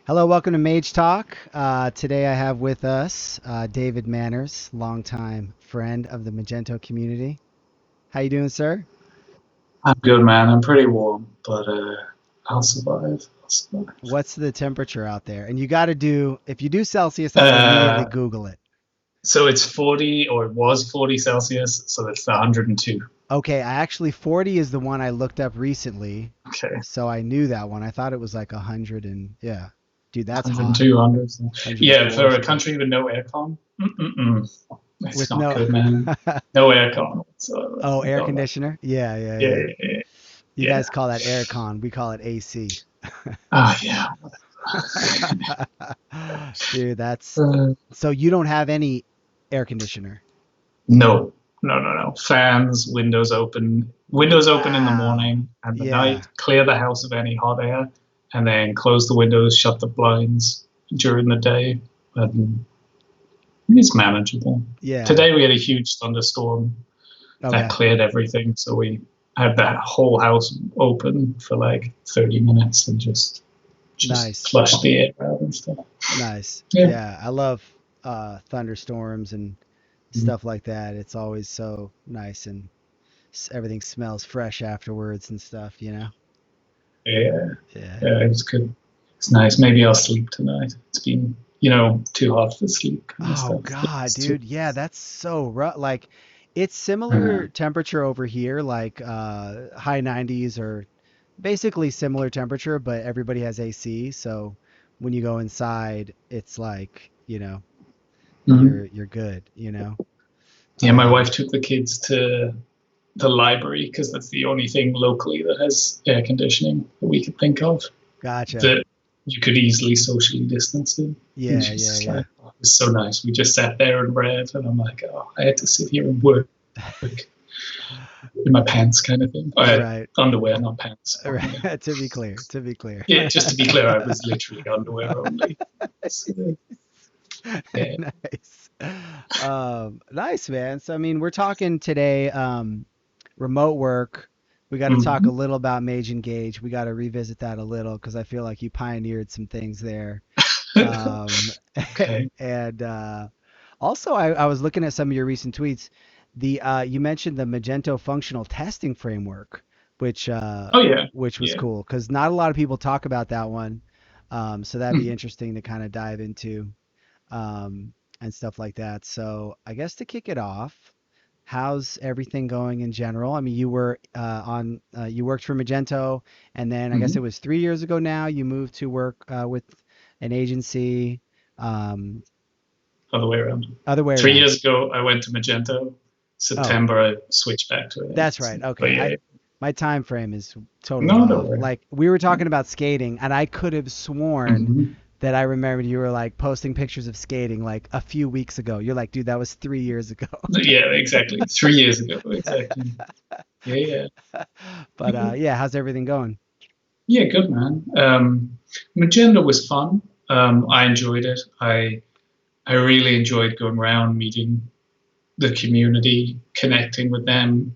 Hello, welcome to Mage Talk. Today I have with us David Manners, longtime friend of the Magento community. How you doing, sir? I'm good, man. I'm pretty warm, but I'll survive. I'll survive. What's the temperature out there? And you got to do, if you do Celsius, I would immediately Uh, Google it. so it's 40, or it was 40 Celsius, so that's 102. Okay, I actually 40 is the one I looked up recently, Okay, so I knew that one. I thought it was like 100 and yeah, dude, that's hot. 102, 100. Yeah, 104 for a still country with no aircon, it's with not no good, man. No aircon. So oh, we air got that. conditioner. Yeah, yeah, Yeah, yeah. yeah, yeah. You Yeah. guys call that aircon. We call it AC. Ah, yeah. Dude, that's Uh, so you don't have any air conditioner. no, no. Fans, windows open in the Wow. morning and the Yeah. night. Clear the house of any hot air, and then close the windows, shut the blinds during the day, and it's manageable. Yeah. Today we had a huge thunderstorm that Okay. cleared everything, so we had that whole house open for like 30 minutes and just Nice. flushed the air out and stuff. Nice. Yeah. Yeah, I love thunderstorms and stuff like that. It's always so nice and everything smells fresh afterwards and stuff, you know? Yeah. Yeah. Yeah, it was good. It's nice. Maybe I'll sleep tonight. It's been, too hot for sleep kind of Oh stuff. God, It's too. dude. Yeah, that's so rough. Like it's similar Uh, temperature over here, like high 90s or basically similar temperature, but everybody has AC, so when you go inside, it's like, mhm. you're good, you know? Yeah, my wife Um, took the kids to the library because that's the only thing locally that has air conditioning that we could think of gotcha. that you could easily socially distance in. And Yeah, she's yeah, just yeah. like, oh, it was so nice. We just sat there and read, and I'm like, oh, I had to sit here and work in my pants kind of thing. I had Right. underwear, not pants. Yeah. Right. To be clear, to be clear. Yeah, just to be clear, I was literally underwear only. So, yeah. Nice. Nice, man. So, I mean, we're talking today, remote work. We got to talk a Mhm. little about Mage Engage. We got to revisit that a little because I feel like you pioneered some things there. Um, Okay. and also, I was looking at some of your recent tweets. You mentioned the Magento functional testing framework, which uh, Oh yeah, which was yeah. cool because not a lot of people talk about that one. So that'd be Mm. interesting to kind of dive into and stuff like that. So I guess to kick it off, how's everything going in general? I mean, you worked for Magento, and then I guess it Mhm. was 3 years ago now you moved to work with an agency. Um, Other way around. Other way Three around. years ago, I went to Magento. Oh, September, I switched back to an that's right. agency. But Okay, yeah, I yeah. my time frame is totally No, don't off. worry. Like we were talking about skating, and I could have sworn Mhm. that I remembered you were like posting pictures of skating like a few weeks ago. You're like, dude, that was 3 years ago. Yeah, exactly. 3 years ago, exactly. Yeah, yeah. But yeah, how's everything going? Yeah, good man. Magento was fun. I enjoyed it. I really enjoyed going around meeting the community, connecting with them,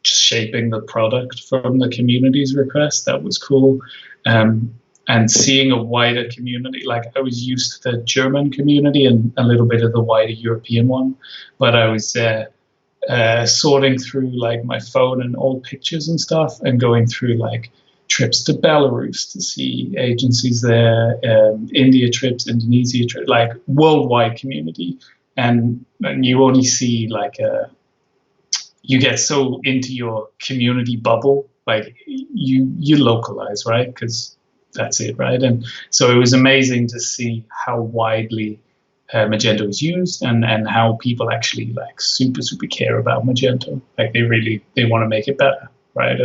shaping the product from the community's request. That was cool. Um, and seeing a wider community, like I was used to the German community and a little bit of the wider European one, but I was sorting through like my phone and old pictures and stuff and going through like trips to Belarus to see agencies there, India trips, Indonesia trips, like worldwide community. And you only see like you get so into your community bubble, like you localize, right? Because that's it, right? And so it was amazing to see how widely Magento is used and how people actually like super care about Magento. Like they want to make it better, right?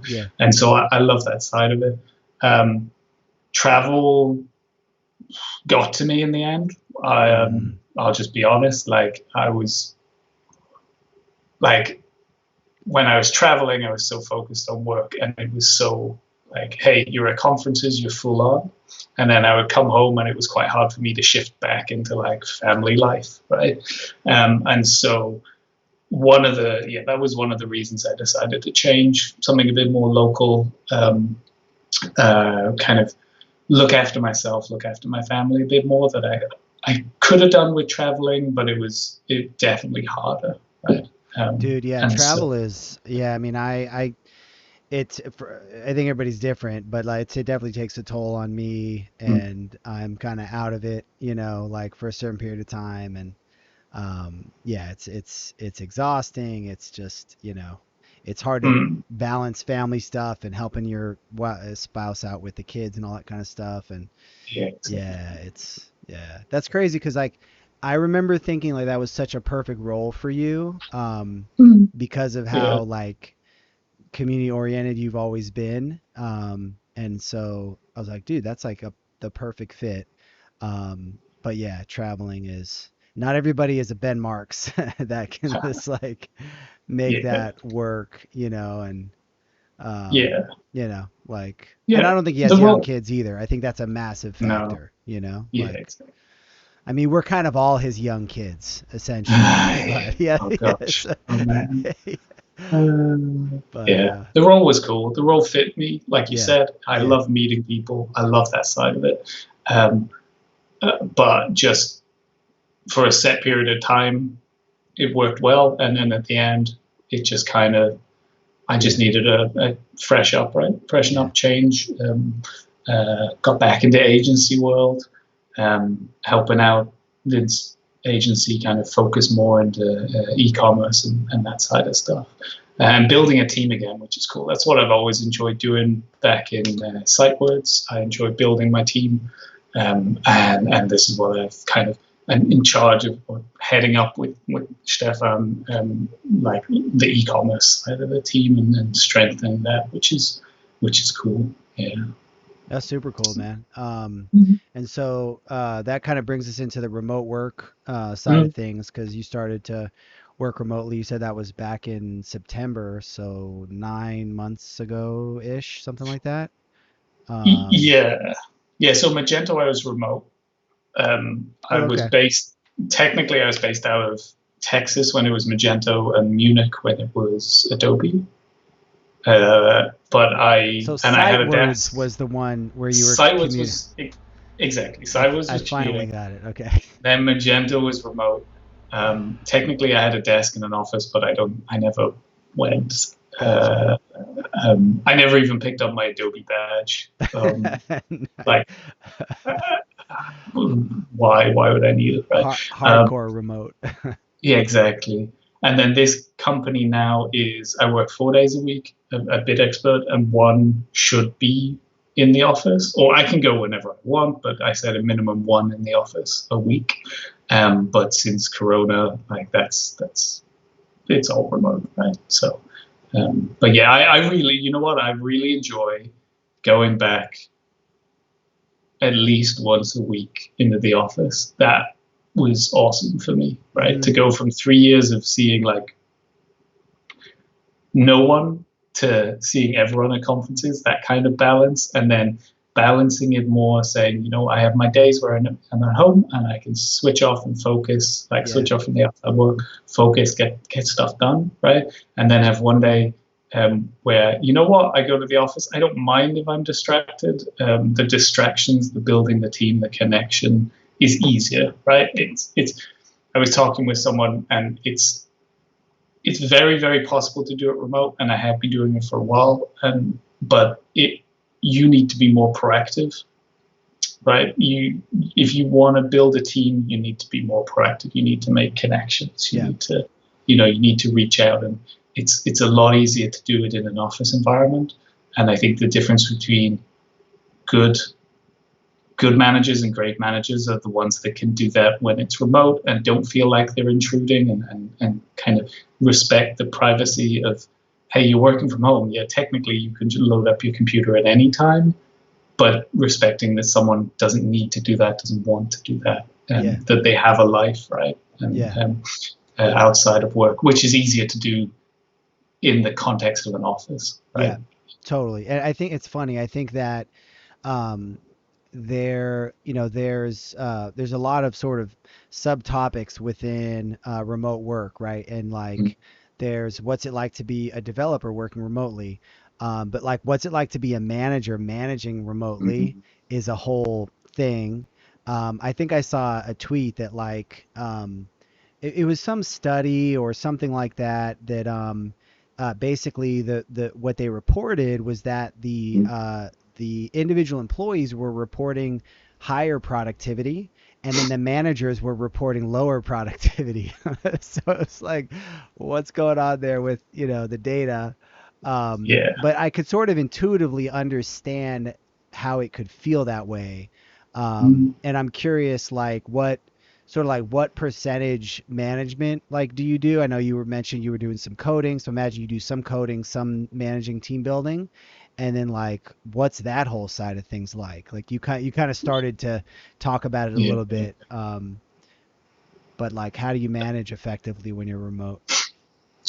Yeah. And so I love that side of it. Um, Travel got to me in the end. Mm, I'll just be honest. Like I was like when I was traveling, I was so focused on work, and it was so like, hey, you're at conferences, you're full on, and then I would come home, and it was quite hard for me to shift back into like family life, right? And so that was one of the reasons I decided to change something a bit more local, kind of look after myself, look after my family a bit more that I could have done with traveling, but it definitely harder, right? Dude, yeah, And travel so, is, yeah, I mean, I think everybody's different, but like it definitely takes a toll on me, mm, and I'm kind of out of it, like for a certain period of time, and yeah, it's exhausting. It's just, it's hard to mm, balance family stuff and helping your spouse out with the kids and all that kind of stuff, and yeah, exactly. yeah, that's crazy because like I remember thinking like that was such a perfect role for you, Mm, because of yeah, how like community oriented you've always been. And so I was like, dude, that's like the perfect fit. But yeah, traveling is not everybody is a Ben Marks that can just like make yeah, that work, and um, yeah, like, and I yeah. don't think he The has young role, kids either. I think that's a massive no, factor, yeah, like, exactly. I mean, we're kind of all his young kids essentially, but yeah, Oh yes. gosh, oh man. But Yeah, the role was cool. The role fit me, like you yeah, said. I yeah, love meeting people. I love that side of it. Um, but just for a set period of time, it worked well, and then at the end, it just kind of I just yeah, needed a fresh up, right? Freshen yeah. up, change. Got back into agency world, helping out this agency kind of focus more into e-commerce and that side of stuff. And building a team again, which is cool. That's what I've always enjoyed doing back in SiteWords. I enjoy building my team, and this is what I've kind of I'm in charge of heading up with Stefan, like the e-commerce side of the team and strengthening that, which is cool. Yeah. That's super cool, man. Mhm. And so that kind of brings us into the remote work side of Mm. things because you started to work remotely. You said that was back in September, so 9 months ago ish, something like that. Um, Yeah, yeah. So Magento, I was remote. I oh, was okay. based technically, I was based out of Texas when it was Magento and Munich when it was Adobe. But So I had Sight a Words desk. was the one where you were Sideways commuting. was exactly Sideways I was finally commuting. got it. Okay. Then Magento was remote. Technically, I had a desk in an office, but I never went. Gotcha. I never even picked up my Adobe badge. Like, why would I need it, right? Hardcore remote. Yeah, exactly. And then this company now is I work 4 days a week, a bit expert, and one should be in the office, or I can go whenever I want, but I said a minimum one in the office a week. But since Corona, like that's it's all remote, right? So, but yeah, I really, you know what, I really enjoy going back at least once a week into the office. That was awesome for me, right? Hmm. To go from 3 years of seeing like no one to seeing everyone at conferences, that kind of balance, and then balancing it more, saying, I have my days where I'm at home and I can switch off and focus, like Yeah. switch off from the outside work, focus, get stuff done, right? And then have one day where, I go to the office. I don't mind if I'm distracted. The distractions, the building the team, the connection is easier, right? It's. I was talking with someone, and it's very, very possible to do it remote, and I have been doing it for a while. But you need to be more proactive, right? If you want to build a team, you need to be more proactive. You need to make connections. You Yeah. need to, you need to reach out, and it's a lot easier to do it in an office environment. And I think the difference between good good managers and great managers are the ones that can do that when it's remote and don't feel like they're intruding, and kind of respect the privacy of, hey, you're working from home. Yeah, technically you can load up your computer at any time, but respecting that someone doesn't need to do that, doesn't want to do that, Yeah. and that they have a life, right? And Yeah. outside of work, which is easier to do in the context of an office, right? Yeah. Totally. And I think it's funny. I think that um, there's a lot of sort of subtopics within remote work, right? And like there's what's it like to be a developer working remotely, but like what's it like to be a manager managing remotely, Mm-hmm. is a whole thing. I think I saw a tweet that like it was some study or something like that that basically the what they reported was that the individual employees were reporting higher productivity, and then the managers were reporting lower productivity. So it's like, what's going on there with the data? Yeah. But I could sort of intuitively understand how it could feel that way. Mm. And I'm curious, like what percentage management like do you do? I know you were mentioning you were doing some coding, so imagine you do some coding, some managing team building, and then like what's that whole side of things like? Like you kind of started to talk about it a Yeah. little bit, but like how do you manage effectively when you're remote?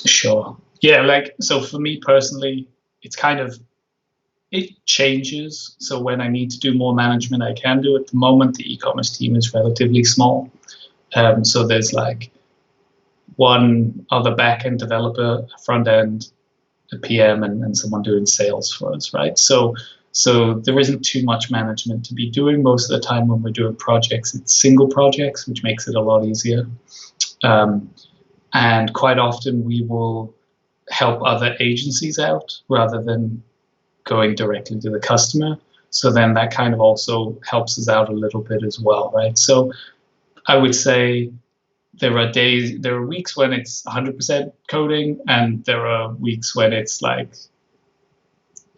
Sure. Yeah, like so for me personally, it's kind of it changes. So when I need to do more management, I can do. At the moment, the e-commerce team is relatively small. So there's like one other back-end developer, a front-end, a PM, and someone doing sales for us, right? So there isn't too much management to be doing. Most of the time when we're doing projects, it's single projects, which makes it a lot easier. Um, and quite often we will help other agencies out rather than going directly to the customer. So then that kind of also helps us out a little bit as well, right? So I would say there are weeks when it's 100% coding, and there are weeks when it's like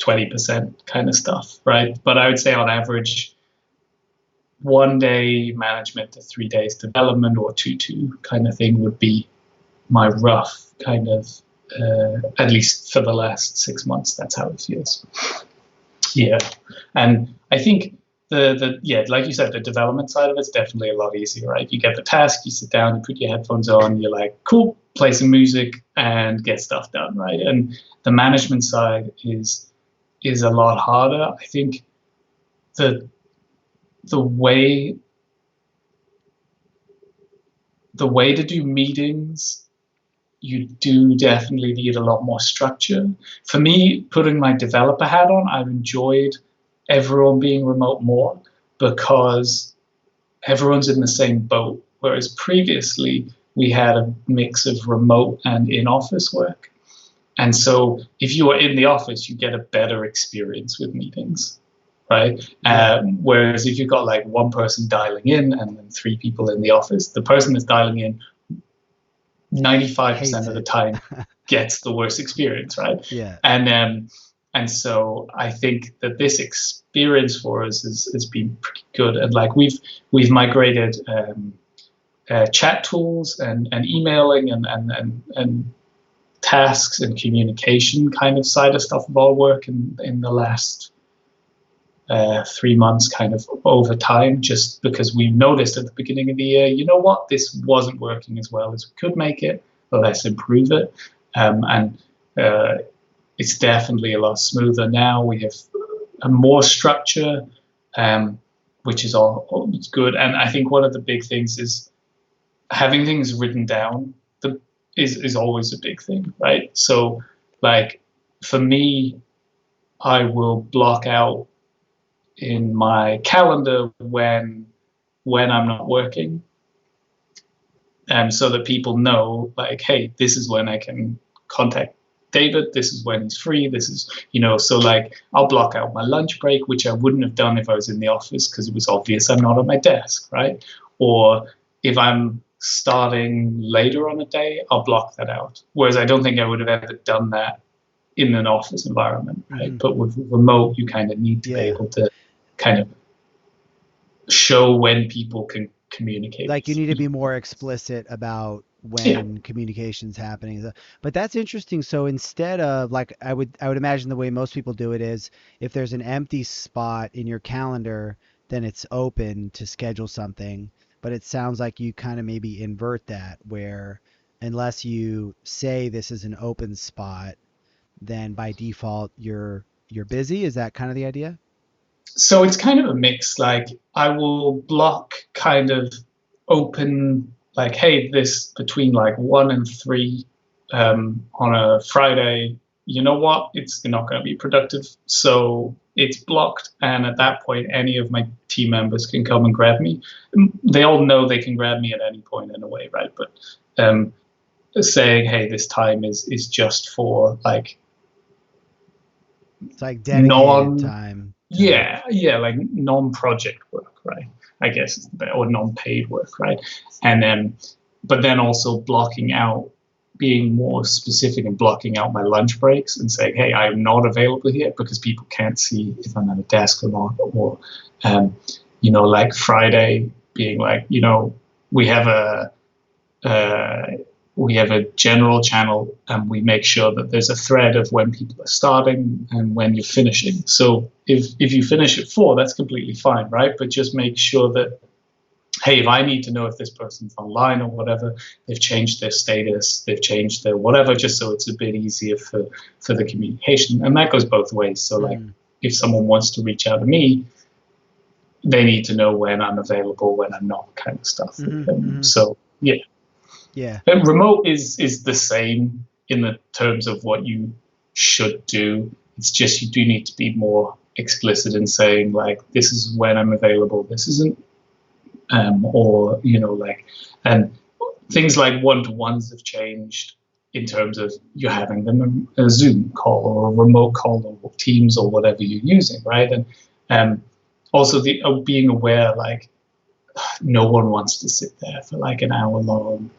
20% kind of stuff, right? But I would say on average, 1 day management to 3 days development, or two kind of thing would be my rough kind of, at least for the last 6 months, that's how it feels. Yeah, and I think the yeah, like you said, the development side of it's definitely a lot easier, right? You get the task, you sit down, you put your headphones on, you're like, cool, play some music and get stuff done, right? And the management side is a lot harder. I think the the way the way to do meetings, you do definitely need a lot more structure. For me, putting my developer hat on, I've enjoyed everyone being remote more because everyone's in the same boat. Whereas previously we had a mix of remote and in-office work. And so if you are in the office, you get a better experience with meetings, right? Yeah, Whereas if you've got like one person dialing in and then three people in the office, the person that's dialing in 95% hates of the it. time gets the worst experience, right? Yeah. And so I think that this experience for us has been pretty good. And like we've migrated chat tools and emailing and tasks and communication kind of side of stuff of our work in the last 3 months kind of over time, just because we noticed at the beginning of the year, you know what, this wasn't working as well as we could make it, let's improve it. And it's definitely a lot smoother now. We have a more structure, um, which is all it's good. And I think one of the big things is having things written down. The, is always a big thing, right? So, like for me, I will block out in my calendar when I'm not working, so that people know, like, hey, this is when I can contact David. This is when he's free. This is, so like I'll block out my lunch break, which I wouldn't have done if I was in the office because it was obvious I'm not at my desk, right? Or if I'm starting later on a day, I'll block that out. Whereas I don't think I would have ever done that in an office environment, right? Hmm. But with remote, you kind of need to be Yeah. able to kind of show when people can communicate Like you with need to you. be more explicit about Yeah. when communication's happening. But that's interesting. So instead of like I would imagine the way most people do it is if there's an empty spot in your calendar, then it's open to schedule something. But it sounds like you kind of maybe invert that where unless you say this is an open spot, then by default you're busy. Is that kind of the idea? So it's kind of a mix. Like I will block kind of open, like, hey, this between like 1 and 3 on a Friday. You know what? It's not going to be productive. So it's blocked, and at that point, any of my team members can come and grab me. They all know they can grab me at any point in a way, right? But um, saying, "Hey, this time is just for like It's like dedicated non, time to. yeah, like non-project work, right? I guess, or non-paid work, right? And then, but then also blocking out, being more specific and blocking out my lunch breaks and saying, hey, I'm not available here because people can't see if I'm at a desk or not. Or, um, like Friday being like, we have a, uh, we have a general channel, and we make sure that there's a thread of when people are starting and when you're finishing. So if you finish at 4, that's completely fine, right? But just make sure that, hey, if I need to know if this person's online or whatever, they've changed their status, they've changed their whatever, just so it's a bit easier for the communication. And that goes both ways. So like, Mm-hmm, if someone wants to reach out to me, they need to know when I'm available, when I'm not, kind of stuff. mm-hmm, mm-hmm. So yeah, Yeah. and remote is the same in the terms of what you should do. It's just you do need to be more explicit in saying like, this is when I'm available. This isn't, or like, and things like one-to-ones have changed in terms of you having them a Zoom call or a remote call or Teams or whatever you're using, right? And um, also the being aware, like, no one wants to sit there for like an hour long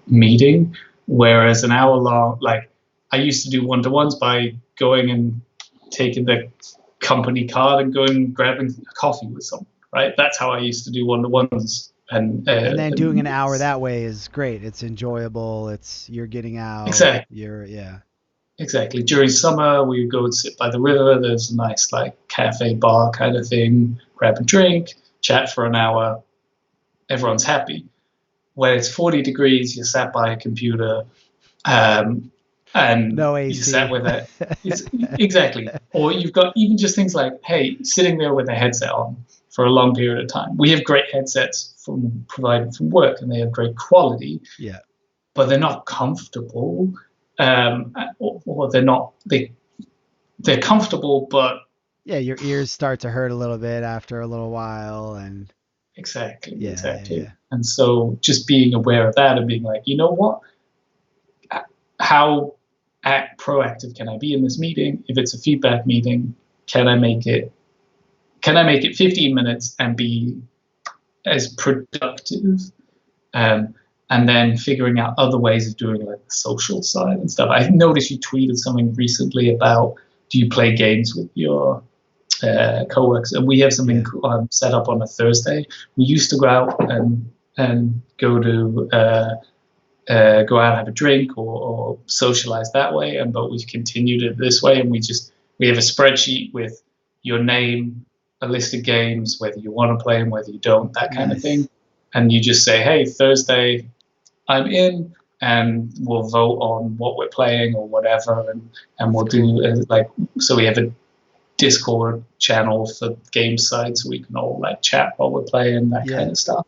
meeting. Whereas an hour long, like I used to do one to ones by going and taking the company card and going and grabbing a coffee with someone, right? That's how I used to do one to ones. And then doing an hour that way is great. It's enjoyable. It's you're getting out. Exactly. You're yeah. Exactly. During summer, we would go and sit by the river. There's a nice like cafe bar kind of thing, grab a drink, chat for an hour. Everyone's happy. When it's 40 degrees, you're sat by a computer, um, and No you sat AC. with it. It's exactly. Or you've got even just things like, hey, sitting there with a headset on for a long period of time. We have great headsets from provided from work, and they have great quality, Yeah. but they're not comfortable, or they're comfortable, but Yeah, your ears start to hurt a little bit after a little while, and exactly, yeah, yeah, exactly. yeah. And so just being aware of that and being like, you know what, how proactive can I be in this meeting? If it's a feedback meeting, can I make it? Can I make it 15 minutes and be as productive? Um, and then figuring out other ways of doing like the social side and stuff. I noticed you tweeted something recently about, do you play games with your coworkers? And we have something Yeah. set up on a Thursday. We used to go out and go out and have a drink, or socialize that way. And but we've continued it this way, and we have a spreadsheet with your name, a list of games, whether you want to play them, whether you don't, that kind of Nice. thing. And you just say, hey, Thursday, I'm in, and we'll vote on what we're playing or whatever, and That's we'll cool. do like, so we have a Discord channel for game sites so we can all like chat while we're playing, that kind Yeah. of stuff.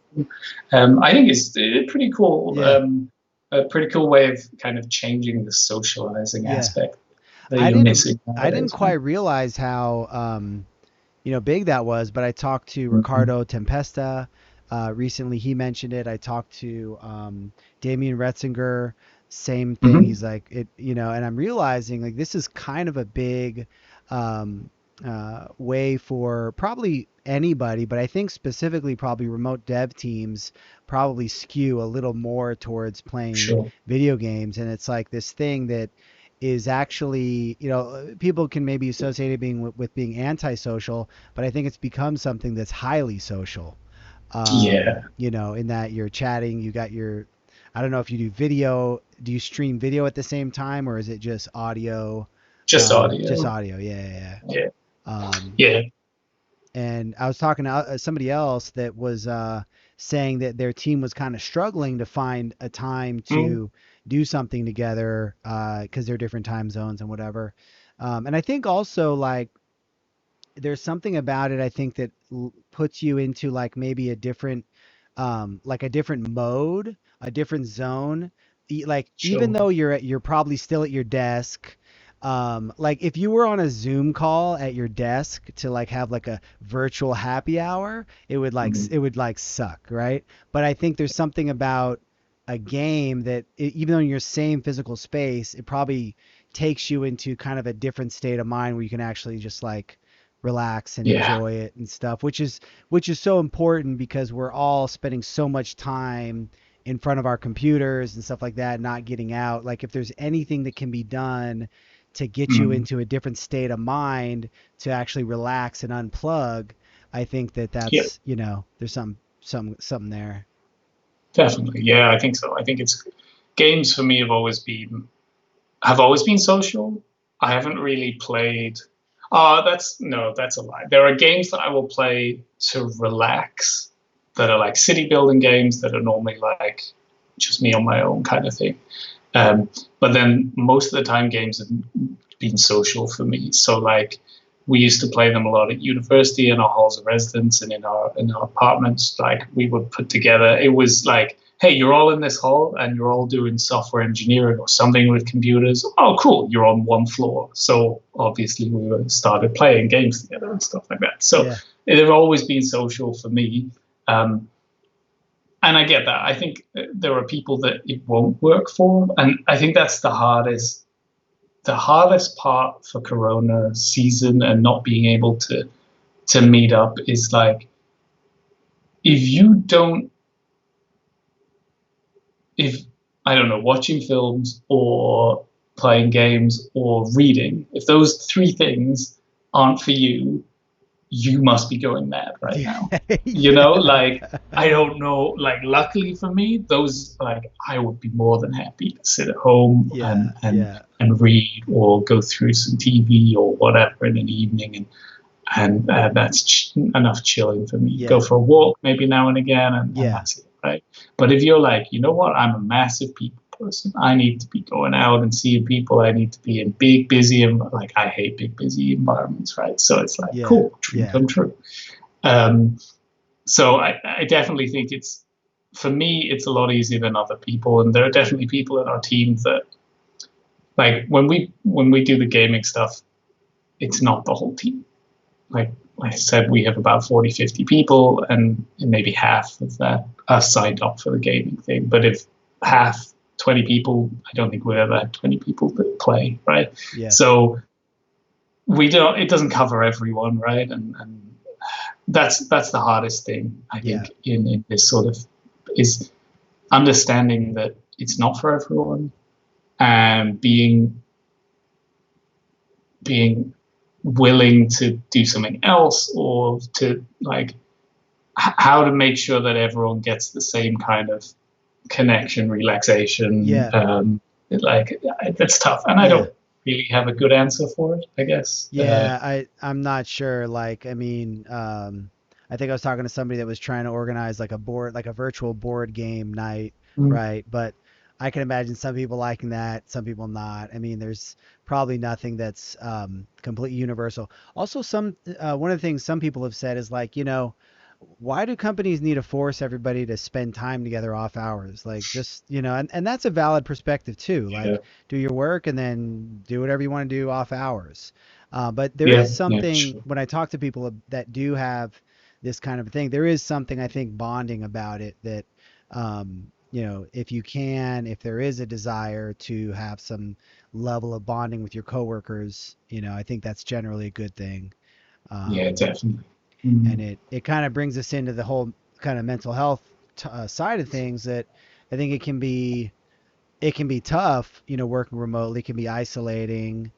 I think it's a pretty cool, Yeah. a pretty cool way of kind of changing the socializing Yeah. aspect that I you're didn't missing I didn't nowadays. quite realize how big that was, but I talked to Mm-hmm. Ricardo Tempesta recently. He mentioned it. I talked to Damian Retzinger, same thing. Mm-hmm. He's like it, and I'm realizing like this is kind of a big um, way for probably anybody, but I think specifically probably remote dev teams probably skew a little more towards playing Sure. video games, and it's like this thing that is actually, people can maybe associate it being with being antisocial, but I think it's become something that's highly social. Yeah. In that you're chatting, you got your, I don't know if you do video, do you stream video at the same time or is it just audio? Just Just audio. audio, yeah, yeah, Yeah. yeah. Yeah. And I was talking to somebody else that was saying that their team was kind of struggling to find a time Mm. to do something together because they're different time zones and whatever. And I think also like there's something about it I think that puts you into like maybe a different like a different mode, a different zone. Like even Sure. though you're probably still at your desk, Like if you were on a Zoom call at your desk to like have like a virtual happy hour, Mm. it would like suck, right? But I think there's something about a game that even though in your same physical space, it probably takes you into kind of a different state of mind where you can actually just like relax and Yeah. enjoy it and stuff, which is so important because we're all spending so much time in front of our computers and stuff like that, not getting out. Like if there's anything that can be done to get you Mm. into a different state of mind to actually relax and unplug, I think that Yeah, that's, there's something there. definitely. Yeah, I think so. I think it's games for me have always been social. I haven't really played. That's no, that's a lie. There are games that I will play to relax that are like city building games that are normally like just me on my own kind of thing. Um, but then most of the time, games have been social for me. So like we used to play them a lot at university in our halls of residence and in our apartments. Like we would put together. It was like, hey, you're all in this hall and you're all doing software engineering or something with computers. Oh, cool, you're on one floor. So obviously started playing games together and stuff like that. So Yeah. they've always been social for me. Um, and I get that. I think there are people that it won't work for, and I think that's the hardest part for Corona season and not being able to meet up is like if you don't if I don't know watching films or playing games or reading if those three things aren't for you you must be going mad right now. You know, Yeah. like I don't know, like luckily for me, those like I would be more than happy to sit at home Yeah. Yeah. and read or go through some TV or whatever in an evening and that's enough chilling for me. Go Yeah. for a walk maybe now and again, and Yeah. that's it, right? But if you're like, you know what, I'm a massive people person. I need to be going out and seeing people. I need to be in big, busy, and like I hate big, busy environments, right? So it's like, Yeah. cool, dream Yeah. come true. Um, so I definitely think it's for me, it's a lot easier than other people, and there are definitely people in our team that like when we do the gaming stuff, it's not the whole team like I said, we have about 40, 50 people, and maybe half of that are signed up for the gaming thing. But if half, 20 people, I don't think we've ever had 20 people that play, right? Yeah. So it doesn't cover everyone, right? And that's the hardest thing, I Yeah. think, in this sort of is understanding that it's not for everyone and being willing to do something else or to like how to make sure that everyone gets the same kind of connection, relaxation. Yeah. Like that's tough, and I Yeah. don't really have a good answer for it. I guess. Yeah, I'm not sure. Like, I mean, I think I was talking to somebody that was trying to organize like a board, like a virtual board game night, Mm, right? But I can imagine some people liking that, some people not. I mean, there's probably nothing that's completely universal. Also, one of the things some people have said is like, why do companies need to force everybody to spend time together off hours? Like, just, and that's a valid perspective too. yeah, Like, do your work and then do whatever you want to do off hours. But there yeah, is yeah, something sure. when I talk to people that do have this kind of thing, there is something I think bonding about it that, if you can, if there is a desire to have some level of bonding with your coworkers, I think that's generally a good thing. Yeah, Um, definitely. and Mm, it kind of brings us into the whole kind of mental health side of things that I think it can be tough, working remotely can be isolating.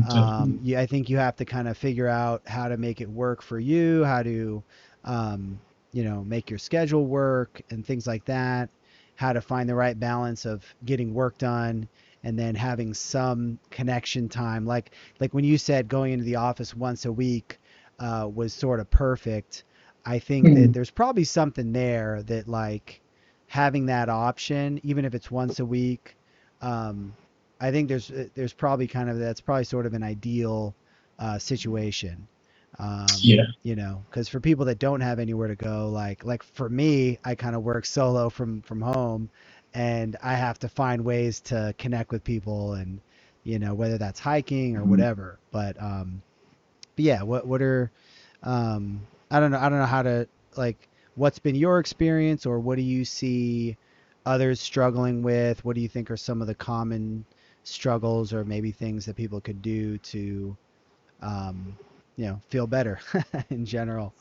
definitely. I think you have to kind of figure out how to make it work for you, how to, um, make your schedule work and things like that, how to find the right balance of getting work done and then having some connection time. Like when you said going into the office once a week was sort of perfect. I think that Mm, there's probably something there that like having that option, even if it's once a week, um, I think there's probably that's probably sort of an ideal situation. yeah, Because for people that don't have anywhere to go, like for me, I kind of work solo from home, and I have to find ways to connect with people and whether that's hiking or Mhm. whatever. But yeah, what are I don't know how to like what's been your experience, or what do you see others struggling with? What do you think are some of the common struggles, or maybe things that people could do to um, feel better in general?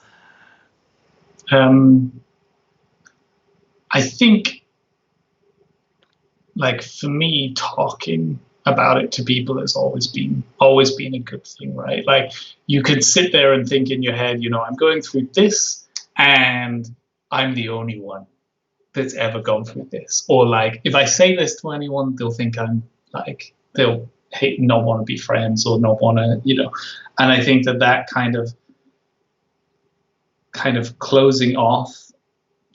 Um, I think, like for me, talking about it to people has always been a good thing, right? Like you could sit there and think in your head, I'm going through this, and I'm the only one that's ever gone through this. Or like if I say this to anyone, they'll think they'll hate, not want to be friends, or not want to. And I think that kind of closing off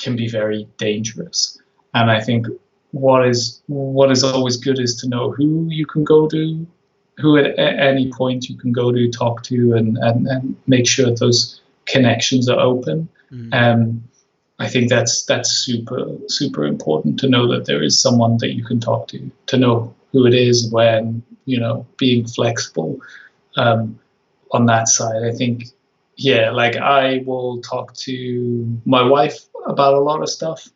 can be very dangerous. And I think what is always good is to know who you can go to, who at any point you can go to, talk to, and make sure those connections are open. Mm, Um, I think that's super super important to know that there is someone that you can talk to know who it is, when being flexible um, on that side. I think, yeah, like I will talk to my wife about a lot of stuff.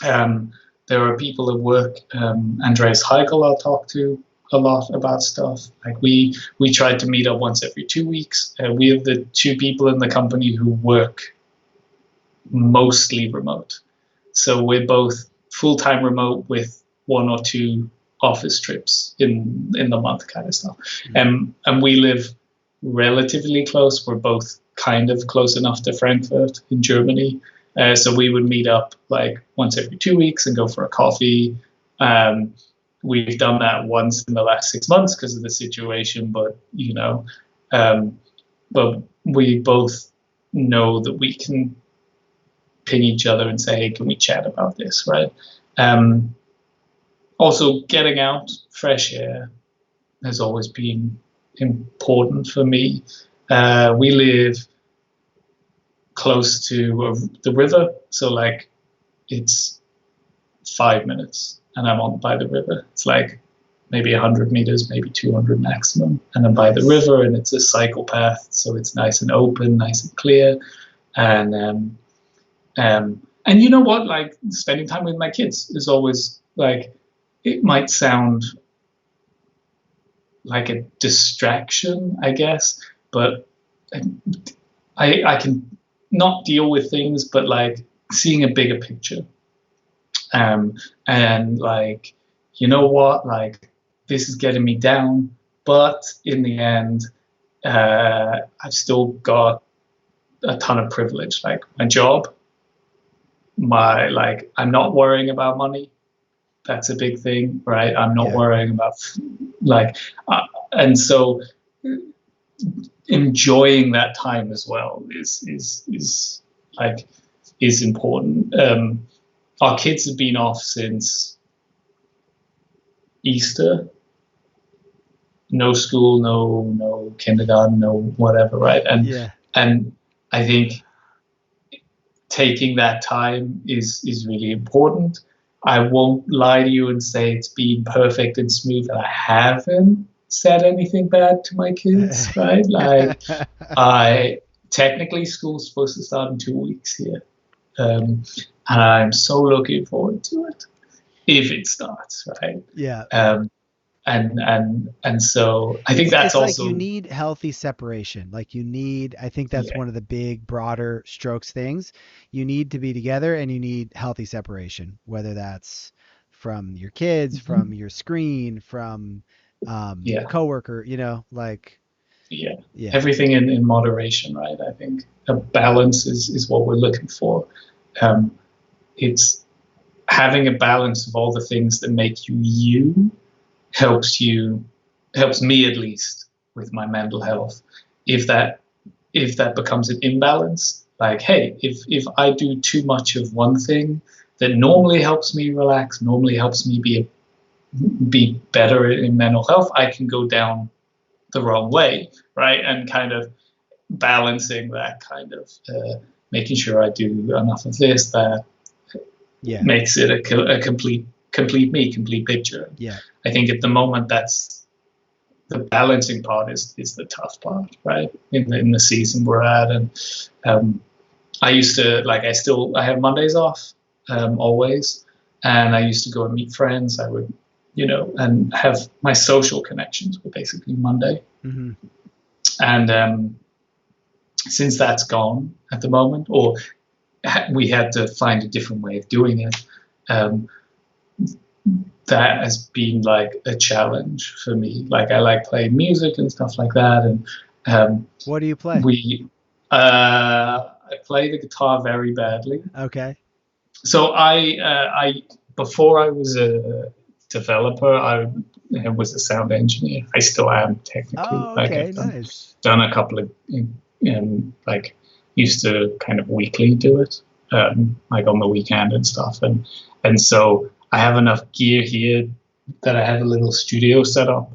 Um, there are people at work, Andreas Heigl, I'll talk to a lot about stuff. Like we tried to meet up once every 2 weeks. We have the two people in the company who work mostly remote. So we're both full-time remote with one or two office trips in the month kind of stuff. mm, And we live relatively close. We're both kind of close enough to Frankfurt in Germany. So we would meet up like once every 2 weeks and go for a coffee. Um, we've done that once in the last 6 months because of the situation, um, but we both know that we can ping each other and say, hey, can we chat about this, right? Um, Also, getting out, fresh air has always been important for me. We live close to the river, so like it's 5 minutes, and I'm on by the river. It's like maybe 100 meters, maybe 200 maximum, and I'm by the nice. river, and it's a cycle path, so it's nice and open, nice and clear, and and you know what? Like spending time with my kids is always like, it might sound like a distraction, I guess, but I can not deal with things, but like seeing a bigger picture. Um, and like, you know what? Like this is getting me down, but in the end, I've still got a ton of privilege, like my job, I'm not worrying about money. That's a big thing, right? I'm not Yeah. worrying about like, and so enjoying that time as well is like is important. Our kids have been off since Easter. No school, no kindergarten, no whatever, right? Yeah. And I think taking that time is really important. I won't lie to you and say it's been perfect and smooth. And I haven't said anything bad to my kids, right? Like I technically school's supposed to start in 2 weeks here, and I'm so looking forward to it if it starts, right? Yeah. Um, and so I think It's that's it's like you also, need healthy separation. Like you need, I think that's yeah. one of the big broader strokes things. You need to be together and you need healthy separation, whether that's from your kids, from Mhm. your screen, from a Yeah, coworker, like yeah, yeah. everything in moderation, right? I think a balance is what we're looking for. Um, it's having a balance of all the things that make you you helps you helps me at least with my mental health. If that if that becomes an imbalance, like hey, if I do too much of one thing that normally helps me relax, normally helps me be better in mental health, I can go down the wrong way, right? And kind of balancing that kind of making sure I do enough of this that Yeah. makes it a complete complete picture. Yeah. I think at the moment the balancing part is the tough part, right? In the season we're at, and um, I used to like I have Mondays off always, and I used to go and meet friends. I would, and have my social connections were basically Monday, Hmm. and since that's gone at the moment, or we had to find a different way of doing it. Um, that has been like a challenge for me. Like I like playing music and stuff like that, and um, What do you play? we I play the guitar very badly. Okay. So I before I was a developer, I was a sound engineer. I still am technically. Oh, Like okay, I've nice. done a couple of like used to kind of weekly do it, like on the weekend and stuff, and so I have enough gear here that I have a little studio set up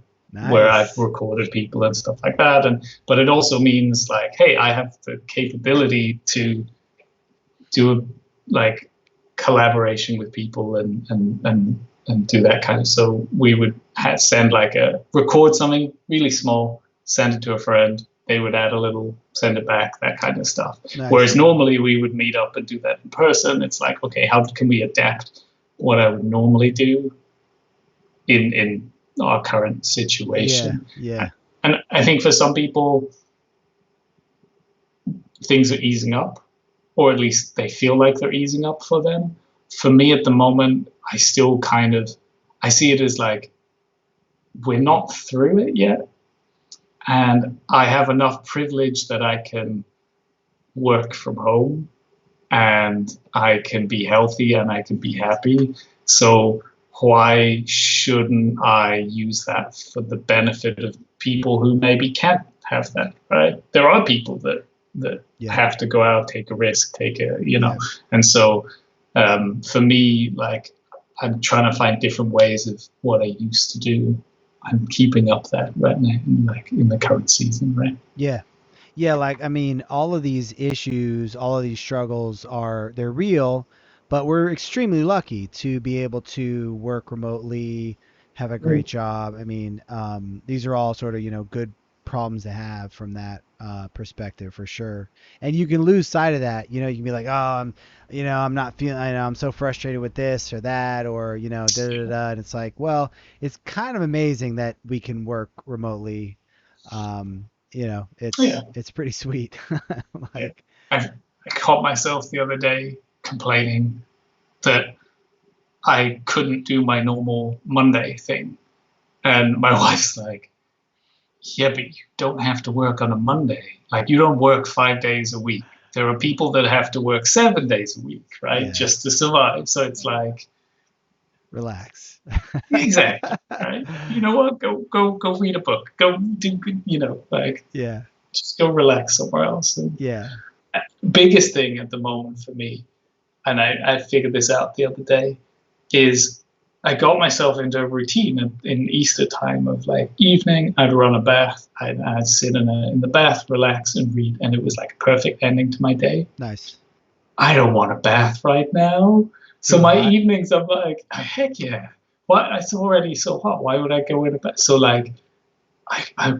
where I've Nice. recorded people and stuff like that, and but it also means like, hey, I have the capability to do like collaboration with people and do that kind of. So we would send like record something really small, send it to a friend. They would add a little, send it back, that kind of stuff. Whereas Nice. normally we would meet up and do that in person. It's like, okay, how can we adapt what I would normally do in our current Yeah, situation? yeah. And I think for some people, things are easing up, or at least they feel like they're easing up for them. For me at the moment, I still kind of I see it as like we're not through it yet, and I have enough privilege that I can work from home and I can be healthy and I can be happy. So why shouldn't I use that for the benefit of people who maybe can't have that, right? There are people that Yeah, have to go out, take a risk, yeah. and so for me, like I'm trying to find different ways of what I used to do. I'm keeping up that right now, like in the current season, right? Yeah. Yeah, like I mean, all of these issues, all of these struggles they're real, but we're extremely lucky to be able to work remotely, have a great job. I mean, these are all sort of, good problems to have from that perspective for sure. And you can lose sight of that. You can be like, oh, I'm not feeling, I'm so frustrated with this or that, or, da da da. And it's like, well, it's kind of amazing that we can work remotely. Yeah. It's pretty sweet. Yeah. Like, I caught myself the other day complaining that I couldn't do my normal Monday thing. And my wife's like, yeah, but you don't have to work on a Monday. Like, you don't work 5 days a week. There are people that have to work 7 days a week, right? yeah, Just to survive. So it's like, relax. exactly, right? You know what? Go read a book. Go do, like, Yeah, just go relax somewhere else. And yeah. biggest thing at the moment for me, and I figured this out the other day, is I got myself into a routine in Easter time of like evening, I'd run a bath, I'd sit in the bath, relax and read, and it was like a perfect ending to my day. Nice. I don't want a bath right now. So Too my hot. evenings, I'm like, heck yeah. Why? It's already so hot. Why would I go in a bath? So like, I, I,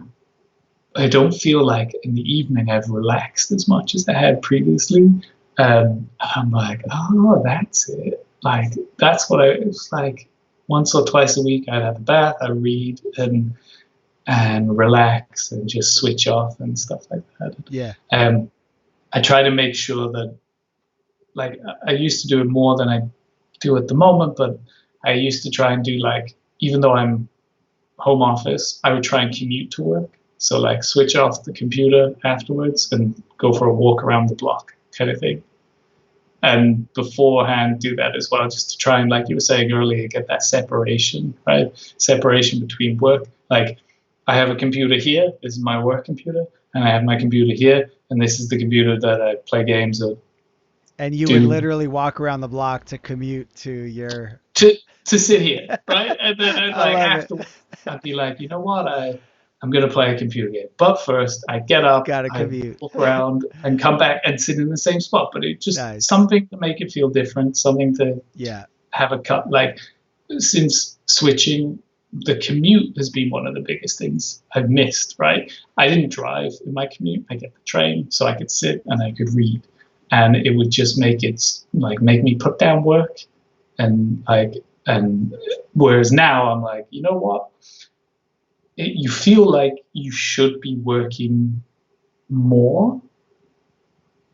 I don't feel like in the evening I've relaxed as much as I had previously. I'm like, oh, that's it. Like that's what it was like. Once or twice a week, I'd have a bath, I read and relax and just switch off and stuff like that. Yeah. I try to make sure that like I used to do it more than I do at the moment, but I used to try and do like even though I'm home office, I would try and commute to work. So like switch off the computer afterwards and go for a walk around the block kind of thing. And beforehand do that as well, just to try and, like you were saying earlier, get that separation, right? Separation between work. Like I have a computer here, this is my work computer, and I have my computer here, and this is the computer that I play games or And you would do literally walk around the block to commute to your. to sit here, right? And then I'd I like love it. afterwards, I'd be like, you know what, I'm gonna play a computer game. But first, I get up, Gotta I commute. walk around, and come back and sit in the same spot. But it just Nice. something to make it feel different, something to Yeah. have a cut. Like since switching, the commute has been one of the biggest things I've missed, right? I didn't drive in my commute. I get the train so I could sit and I could read. And it would just make me put down work and whereas now I'm like, you know what? You feel like you should be working more,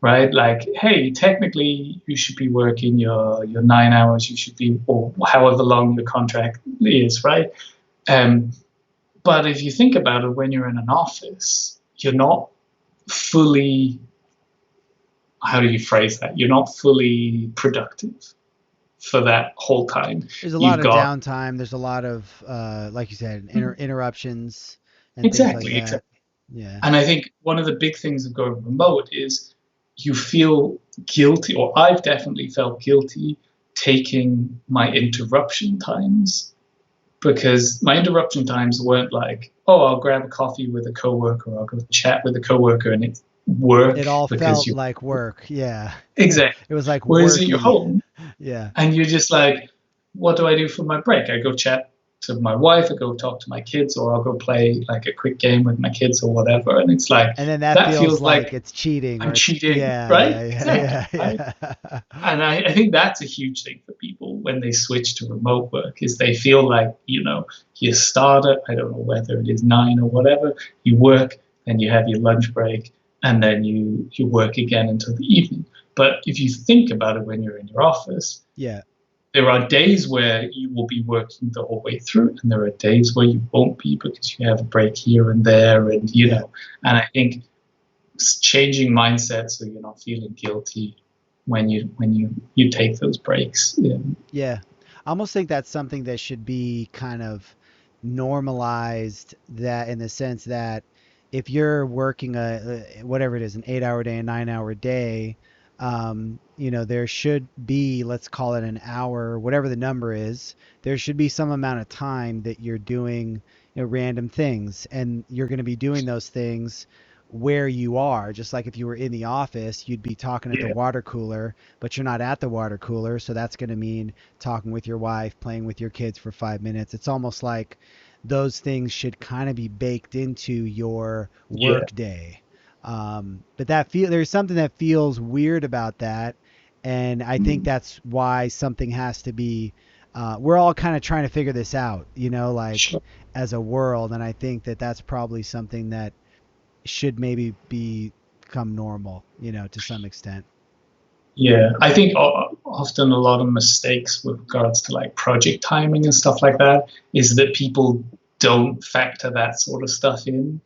right? Like, hey, technically you should be working your 9 hours, you should be, or however long your contract is, right? Um, but if you think about it, when you're in an office, you're not fully, how do you phrase that? You're not fully productive for that whole time. There's a lot You've of got downtime. There's a lot of, like you said, interruptions and things like exactly, that. exactly. Yeah. And I think one of the big things of going remote is you feel guilty, or I've definitely felt guilty taking my interruption times, because my interruption times weren't like, oh, I'll grab a coffee with a coworker, or I'll go chat with a coworker, and it's work It all because felt you like work. Yeah. exactly. It was like Whereas at your worky. home, Yeah. and you're just like, what do I do for my break? I go chat to my wife, I go talk to my kids, or I'll go play like a quick game with my kids or whatever. And it's like, And then that that feels feels like like it's cheating I'm or it's, cheating, yeah, right? yeah, Exactly, yeah, right? yeah, yeah. And I think that's a huge thing for people when they switch to remote work is they feel like, you start at, I don't know whether it is 9 or whatever, you work, then you have your lunch break, and then you work again until the evening. But if you think about it when you're in your office, Yeah. there are days where you will be working the whole way through, and there are days where you won't be because you have a break here and there, and Yeah. and I think changing mindset so you're not feeling guilty when you take those breaks. Yeah. Yeah. I almost think that's something that should be kind of normalized, that in the sense that if you're working whatever it is, an 8 hour day, a 9 hour day, there should be, let's call it an hour, whatever the number is, there should be some amount of time that you're doing, random things, and you're going to be doing those things where you are. Just like if you were in the office, you'd be talking at the Yeah. water cooler, but you're not at the water cooler. So that's going to mean talking with your wife, playing with your kids for 5 minutes. It's almost like those things should kind of be baked into your Yeah. work day. But there's something that feels weird about that. And I think Mm. that's why something has to be, we're all kind of trying to figure this out, like Sure. as a world. And I think that that's probably something that should maybe become normal, to some extent. Yeah, I think often a lot of mistakes with regards to like project timing and stuff like that is that people don't factor that sort of stuff in,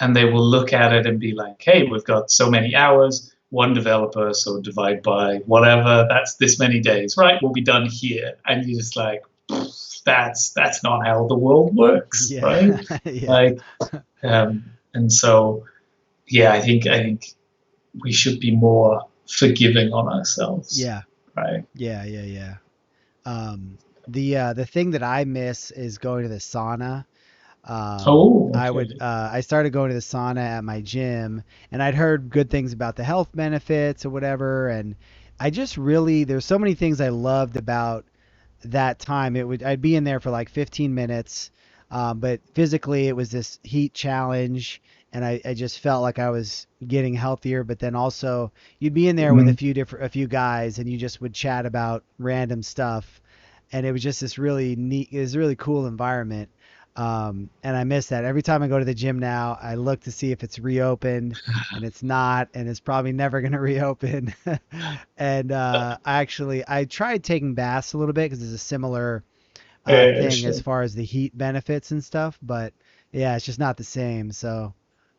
and they will look at it and be like, "Hey, we've got so many hours, one developer, so divide by whatever, that's this many days, right? We'll be done here." And you're just like, that's not how the world works, Yeah. right? Yeah. Like, and so yeah, I think we should be more forgiving on ourselves, Yeah. right? Yeah. Yeah. Yeah. The thing that I miss is going to the sauna. Oh, okay. I started going to the sauna at my gym, and I'd heard good things about the health benefits or whatever, and there's so many things I loved about that time. I'd be in there for like 15 minutes, but physically it was this heat challenge, and I just felt like I was getting healthier. But then also you'd be in there with Mm, a few guys, and you just would chat about random stuff, and it was just this really neat, it was a really cool environment. And I miss that. Every time I go to the gym now, I look to see if it's reopened, and it's not, and it's probably never going to reopen. And I tried taking baths a little bit because it's a similar thing as sure. far as the heat benefits and stuff. But yeah, it's just not the same. So,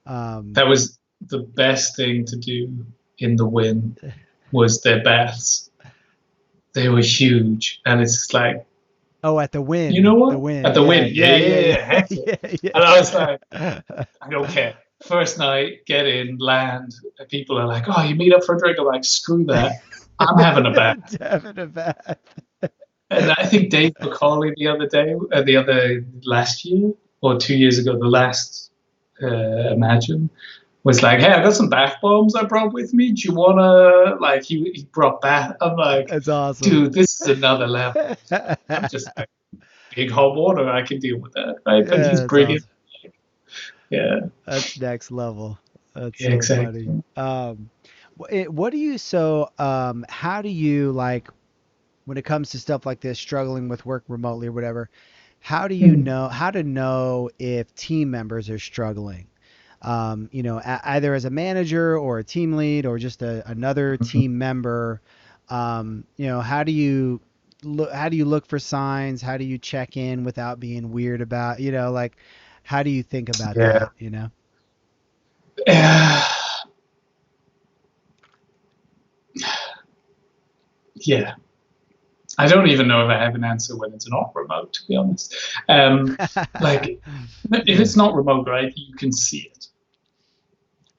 um, That was the best thing to do in the win was their baths. They were huge, and it's like, oh, at you know the what? At win. the Yeah, win, yeah, yeah, yeah, yeah, yeah, yeah, heck yeah. yeah, And I was like, yeah. I don't care. First night, get in, land. And people are like, oh, you meet up for a drink. I'm like, screw that. I'm having a bath. Having a bath. And I think Dave McCauley the other last year or 2 years ago, the last Imagine was like, hey, I got some bath bombs I brought with me. Do you wanna like he brought bath? I'm like, That's awesome. dude, this is another level. I'm just like, big hot water, I can deal with that, right? But Yeah, he's that's brilliant. awesome. Yeah, That's next level. That's yeah, so funny. exactly. What do you so how do you like when it comes to stuff like this, struggling with work remotely or whatever? How do you Mm-hmm. know how to know if team members are struggling? Either as a manager or a team lead or just another team member. How do you look for signs? How do you check in without being weird about, like how do you think about Yeah. that, you know? Yeah. I don't even know if I have an answer when it's not remote, to be honest. Like, if Yeah. it's not remote, right, you can see it.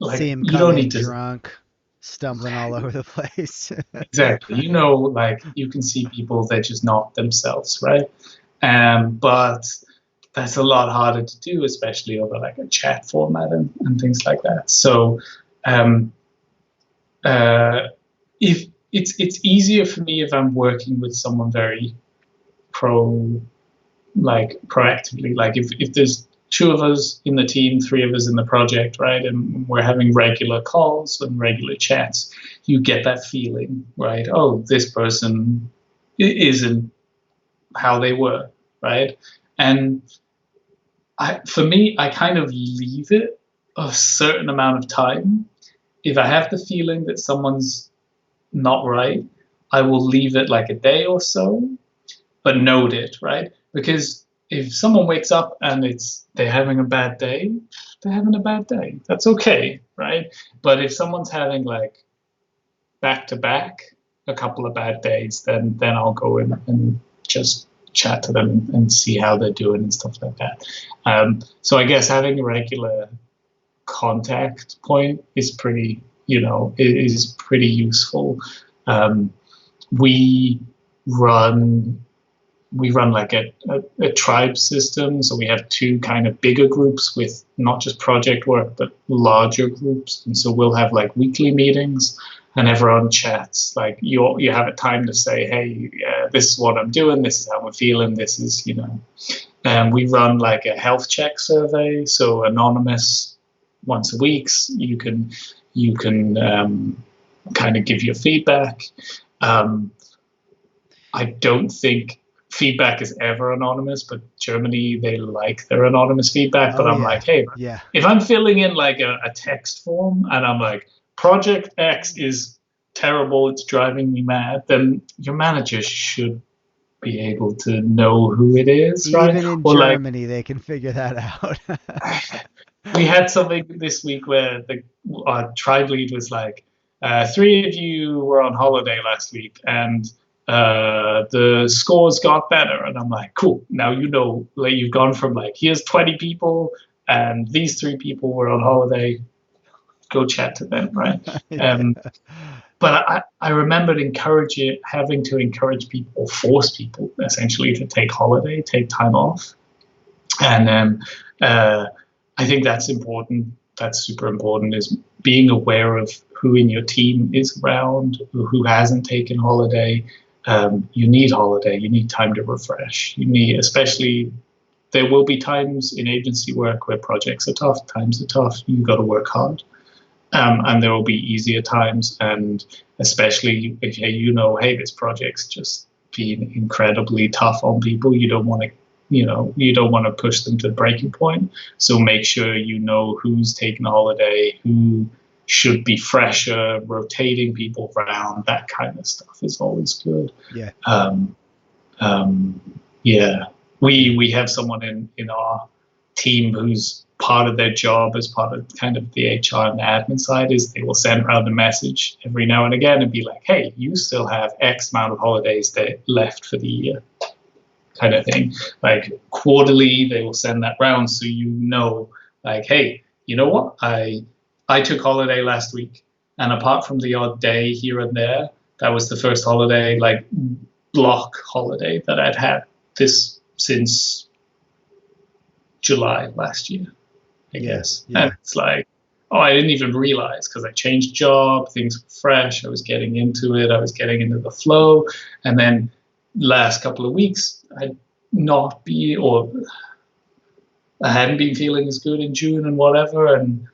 See Like, him you come don't in need to. drunk, stumbling all over the place. Exactly. Like, you can see people, they're just not themselves, right? But that's a lot harder to do, especially over like a chat format and things like that. So, um, uh, if it's easier for me if I'm working with someone very pro like proactively. Like if there's two of us in the team, three of us in the project, right, and we're having regular calls and regular chats, you get that feeling, right? Oh, this person isn't how they were, right? And for me, I kind of leave it a certain amount of time. If I have the feeling that someone's not right, I will leave it like a day or so, but note it, right? Because if someone wakes up and they're having a bad day, they're having a bad day. That's okay, right? But if someone's having like back to back a couple of bad days, then I'll go in and just chat to them and see how they're doing and stuff like that. So I guess having a regular contact point is pretty, is pretty useful. Um, we run we run like a tribe system. So we have two kind of bigger groups with not just project work, but larger groups. And so we'll have like weekly meetings and everyone chats. Like you have a time to say, hey, this is what I'm doing. This is how I'm feeling. This is, and we run like a health check survey. So anonymous once a week, you can kind of give your feedback. Um, I don't think feedback is ever anonymous, but Germany, they like their anonymous feedback. But Oh I'm yeah. like, hey, Yeah. if I'm filling in like a text form and I'm like, Project X is terrible, it's driving me mad, then your manager should be able to know who it is, right? Even in Or like, Germany, they can figure that out. we had something this week where the our tribe lead was like, three of you were on holiday last week and the scores got better. And I'm like, cool. Now like you've gone from like, here's 20 people and these three people were on holiday. Go chat to them, right? Um, Yeah. but I remembered having to encourage people, force people essentially to take holiday, take time off. And uh, I think that's important. That's super important is being aware of who in your team is around, who hasn't taken holiday. You need holiday. You need time to refresh. You need, especially, there will be times in agency work where projects are tough, times are tough. You've got to work hard. And there will be easier times. And especially if hey, this project's just been incredibly tough on people, you don't want to push them to the breaking point. So make sure you know who's taking a holiday, who should be fresher, rotating people around, that kind of stuff is always good. Yeah. Um, um, yeah, Yeah. we have someone in our team who's part of their job as part of kind of the HR and the admin side is they will send around a message every now and again and be like, hey, you still have X amount of holidays that left for the year, kind of thing. Like quarterly, they will send that round so like, hey, you know what? I took holiday last week, and apart from the odd day here and there, that was the first holiday, like block holiday that I'd had this since July last year, I Yeah. guess. And Yeah. it's like, oh, I didn't even realize because I changed job, things were fresh, I was getting into it, I was getting into the flow, and then last couple of weeks, I not be, or I hadn't been feeling as good in June and whatever, and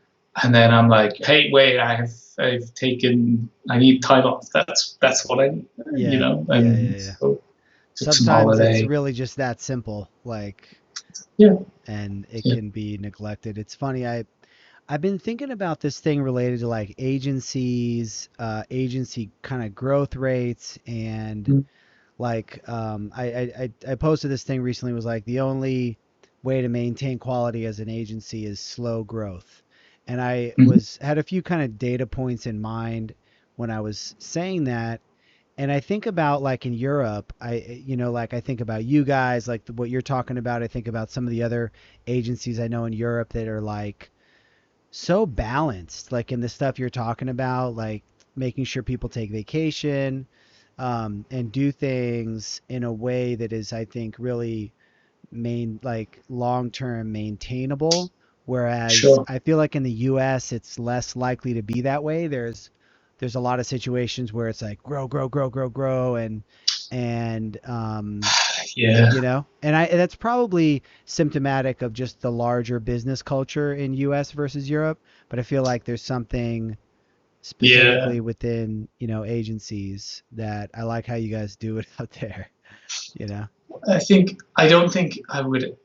then I'm like, hey, wait, I need time off. That's what I need, Yeah, yeah, yeah, and yeah. so took some Sometimes it's holiday. really just that simple, Yeah, and it yeah. can be neglected. It's funny, I've been thinking about this thing related to like agencies, agency kind of growth rates, and Mm, I posted this thing recently, was like the only way to maintain quality as an agency is slow growth. And I mhm. was had a few kind of data points in mind when I was saying that. And I think about like in Europe, like I think about you guys, like what you're talking about. I think about some of the other agencies I know in Europe that are like so balanced, like in the stuff you're talking about, like making sure people take vacation, and do things in a way that is, I think, really like long term maintainable. Whereas Sure. I feel like in the US it's less likely to be that way. There's a lot of situations where it's like grow, grow, grow, grow, grow, and Yeah, and that's probably symptomatic of just the larger business culture in US versus Europe. But I feel like there's something yeah. specifically within, agencies that I like how you guys do it out there, you know? I don't think I would.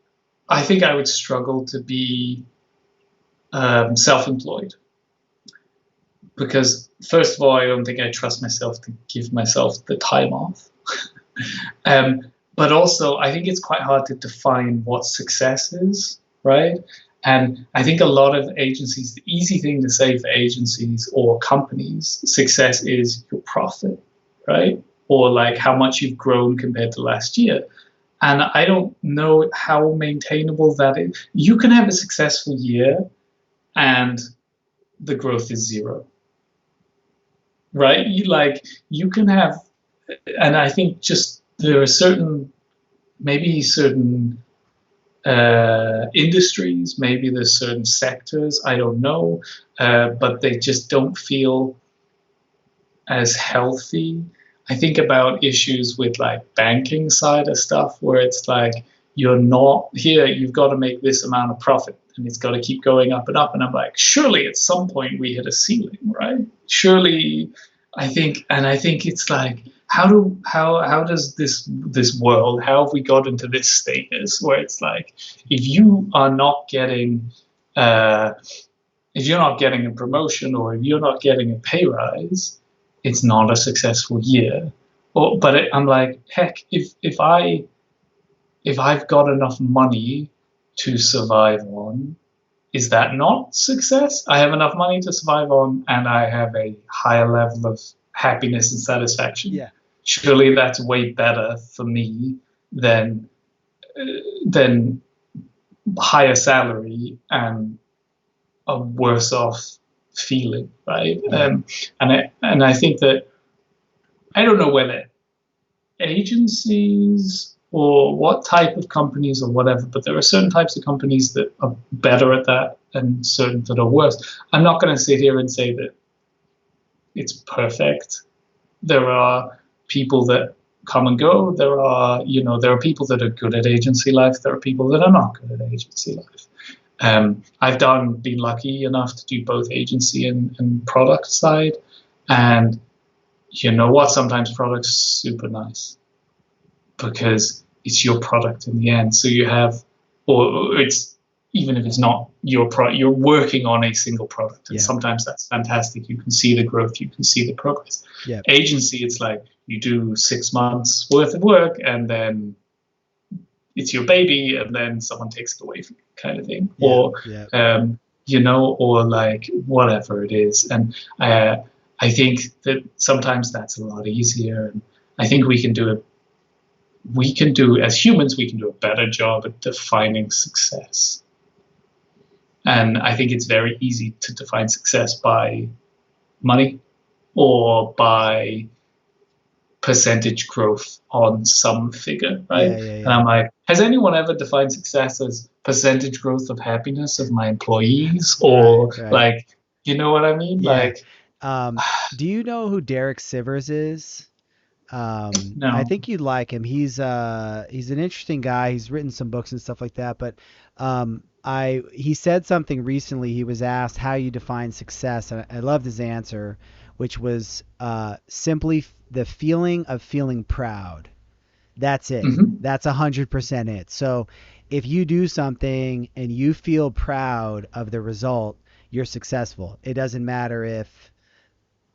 I think I would struggle to be self-employed because, first of all, I don't think I trust myself to give myself the time off. Um, but also, I think it's quite hard to define what success is, right? And I think a lot of agencies, the easy thing to say for agencies or companies, success is your profit, right? Or like how much you've grown compared to last year. And I don't know how maintainable that is. You can have a successful year and the growth is zero, right? You can have, and I think just there are maybe certain industries, maybe there's certain sectors, I don't know, but they just don't feel as healthy. I think about issues with like banking side of stuff where it's like you're not here, you've got to make this amount of profit and it's got to keep going up and up. And I'm like, surely at some point we hit a ceiling, right? Surely I think it's like how does this world, how have we got into this status where it's like if you are not getting uh, if you're not getting a promotion or if you're not getting a pay rise, it's not a successful year. I'm like, heck, if I've got enough money to survive on, is that not success? I have enough money to survive on, and I have a higher level of happiness and satisfaction. Yeah. Surely that's way better for me than than higher salary and a worse off feeling, right? Yeah. And I think that I don't know whether agencies or what type of companies or whatever, but there are certain types of companies that are better at that and certain that are worse. I'm not going to sit here and say that it's perfect. There are people that come and go. There are people that are good at agency life. There are people that are not good at agency life. I've been lucky enough to do both agency and product side. And you know what? Sometimes product's super nice because it's your product in the end. So you have, or it's even if it's not your product, you're working on a single product. And Yeah. sometimes that's fantastic. You can see the growth, you can see the progress. Yeah. Agency, it's like you do 6 months worth of work and then it's your baby and then someone takes it away from you kind of thing Yeah. or Yeah. or like whatever it is and I think that sometimes that's a lot easier and I think we can do as humans we can do a better job at defining success and I think it's very easy to define success by money or by percentage growth on some figure, right? Yeah. Yeah. And Yeah. I'm like, has anyone ever defined success as percentage growth of happiness of my employees? Right. Or Right. like, you know what I mean? Yeah. Like, Um, do you know who Derek Sivers is? I No. think you'd like him. He's an interesting guy. He's written some books and stuff like that. But I he said something recently. He was asked how you define success, and I loved his answer, which was simply the feeling of feeling proud. That's it. Hmm. That's 100% it. So if you do something and you feel proud of the result, you're successful. It doesn't matter if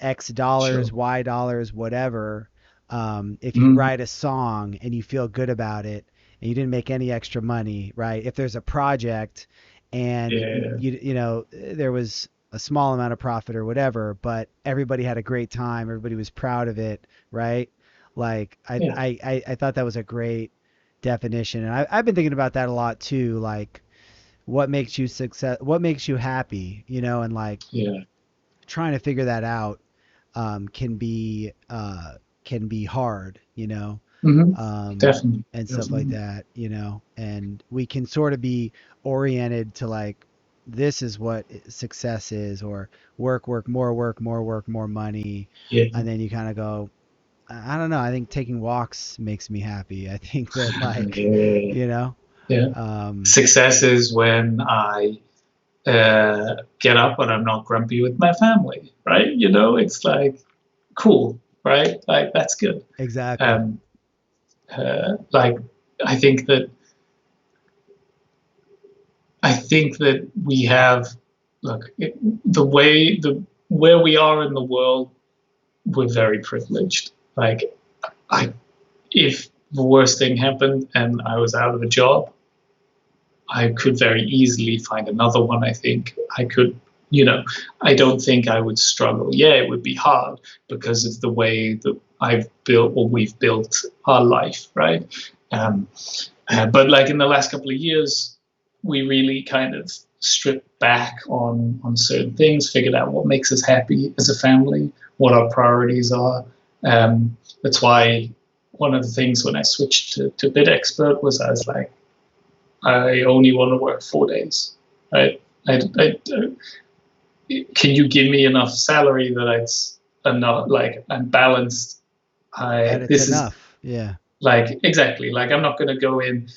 X dollars, Sure. Y dollars, whatever. If you Mm. write a song and you feel good about it and you didn't make any extra money, right? If there's a project and Yeah. you know there was a small amount of profit or whatever, but everybody had a great time, everybody was proud of it, right? Like Yeah. I thought that was a great definition, and I've been thinking about that a lot too. Like what makes you success, what makes you happy, you know, and like Yeah. trying to figure that out can be hard, you know, Hmm. um, Definitely. and stuff like Definitely. that, you know, and we can sort of be oriented to like this is what success is, or work, more work, more money, Yeah. and then you kind of go, I don't know. I think taking walks makes me happy. I think that like, Yeah. you know, Yeah. um, Success is when I get up and I'm not grumpy with my family, right? It's like cool, right? Like that's good. exactly. Um, like I think that we have look the where we are in the world, we're very privileged. Like I, if the worst thing happened and I was out of a job, I could very easily find another one. I think I could, you know, I don't think I would struggle. Yeah, it would be hard because of the way that I've built or we've built our life, right? Um, but like in the last couple of years, we really kind of stripped back on certain things, figured out what makes us happy as a family, what our priorities are. That's why one of the things when I switched to Bid Expert was I was like, I only want to work 4 days. Right? Can you give me enough salary that it's enough? Like I'm balanced. That I it's this is enough. Yeah. like exactly like I'm not going to go in.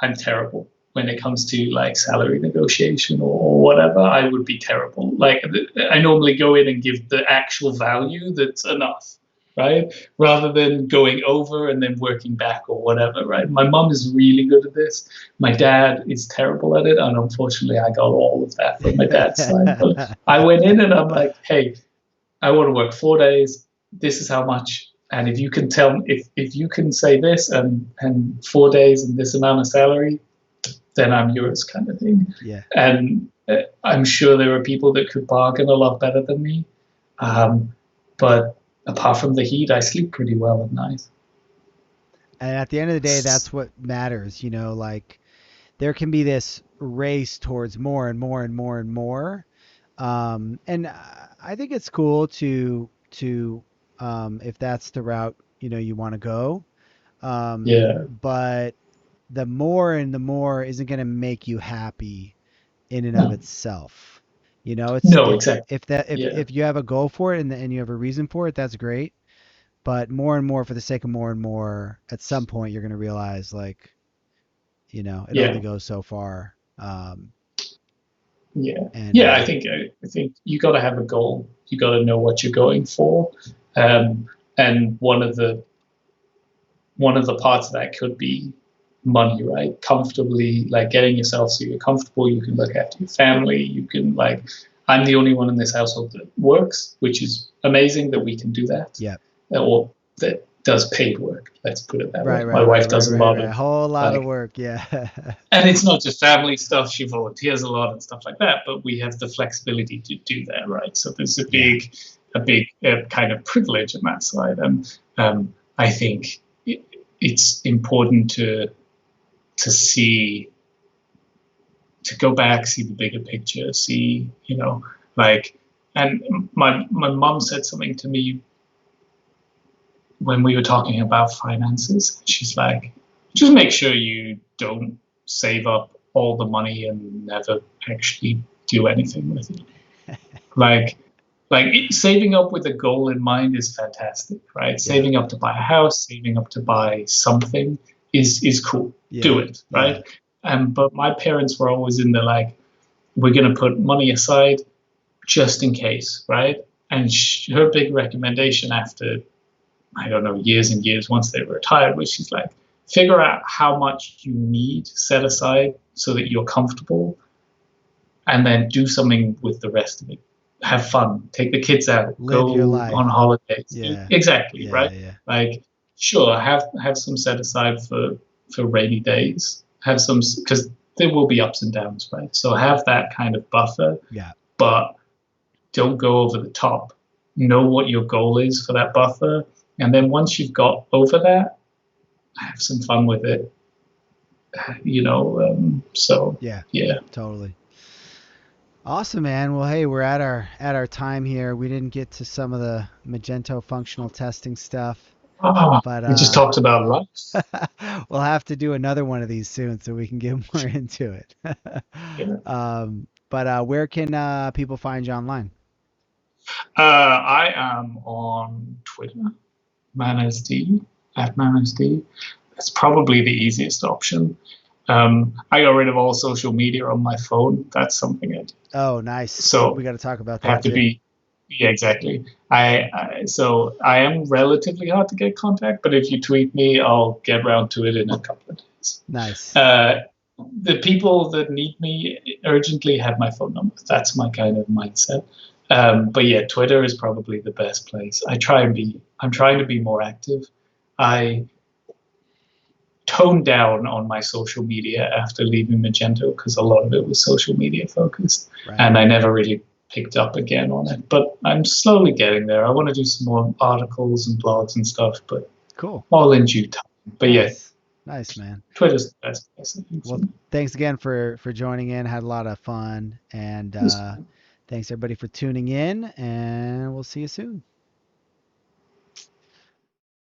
I'm terrible when it comes to like salary negotiation or whatever. I would be terrible. Like I normally go in and give the actual value that's enough, right? Rather than going over and then working back or whatever, right? My mom is really good at this. My dad is terrible at it, and unfortunately, I got all of that from my dad's side. But I went in and I'm like, hey, I want to work 4 days. This is how much. And if you can tell me, if you can say this and 4 days and this amount of salary, then I'm yours, kind of thing. Yeah. And I'm sure there are people that could bargain a lot better than me. Um, but apart from the heat, I sleep pretty well at night. And at the end of the day, that's what matters, you know, like there can be this race towards more and more and more and more. And I think it's cool to if that's the route, you know, you want to go. Yeah. But the more and the more isn't going to make you happy in and of No. itself. You know, it's No. Exactly. Yeah. if you have a goal for it and you have a reason for it, that's great. But more and more for the sake of more and more, at some point you're going to realize like, you know, it only Yeah. goes so far. Yeah. And Yeah. I think you got to have a goal. You got to know what you're going for. Um, and one of the parts of that could be money, right? Comfortably, like getting yourself so you're comfortable, you can look after your family, you can like I'm the only one in this household that works, which is amazing that we can do that. yeah, Or that does paid work. Let's put it that right, way. right, My right, wife right, does a right, lot right. A of whole lot of like work. Yeah. and it's not just family stuff, she volunteers a lot and stuff like that, but we have the flexibility to do that, right? So there's a Yeah. big kind of privilege on that side. And I think it's important to see to go back, see the bigger picture, see like. And my mom said something to me when we were talking about finances. She's like, just make sure you don't save up all the money and never actually do anything with it. Like like saving up with a goal in mind is fantastic, right? Yeah. Saving up to buy a house, saving up to buy something is cool. Yeah. Do it, Yeah. right? But my parents were always in the like, we're gonna put money aside just in case, right? And her big recommendation after, I don't know, years and years once they were retired was, she's like, figure out how much you need set aside so that you're comfortable, and then do something with the rest of it. Have fun, take the kids out, Live your go on life. holidays. Yeah. Exactly, Yeah. right? Yeah. Like, sure, have some set aside for rainy days. Have some, because there will be ups and downs, right? So have that kind of buffer, Yeah. but don't go over the top. Know what your goal is for that buffer, and then once you've got over that, have some fun with it. So Yeah. yeah. Totally. Awesome, man. Well, hey, we're at our time here. We didn't get to some of the Magento functional testing stuff, Oh, but we just talked about life. we'll have to do another one of these soon so we can get more into it. Yeah. But where can people find you online? I am on Twitter, ManSD, at ManSD. It's probably the easiest option. I got rid of all social media on my phone. That's something I did. Oh, nice. We So got to talk about I that have to too. be, yeah, exactly. So I am relatively hard to get contact, but if you tweet me, I'll get around to it in a couple of days. Nice. The people that need me urgently have my phone number. That's my kind of mindset. But yeah, Twitter is probably the best place. I'm trying to be more active. I toned down on my social media after leaving Magento because a lot of it was social media focused, Right. and I never really picked up again on it. But I'm slowly getting there. I want to do some more articles and blogs and stuff, but Cool. all in due time. But yeah, Nice. Nice, man. Twitter's the best place, I think, for Well, me. thanks again for joining in. Had a lot of fun, and It's thanks everybody for tuning in, and we'll see you soon.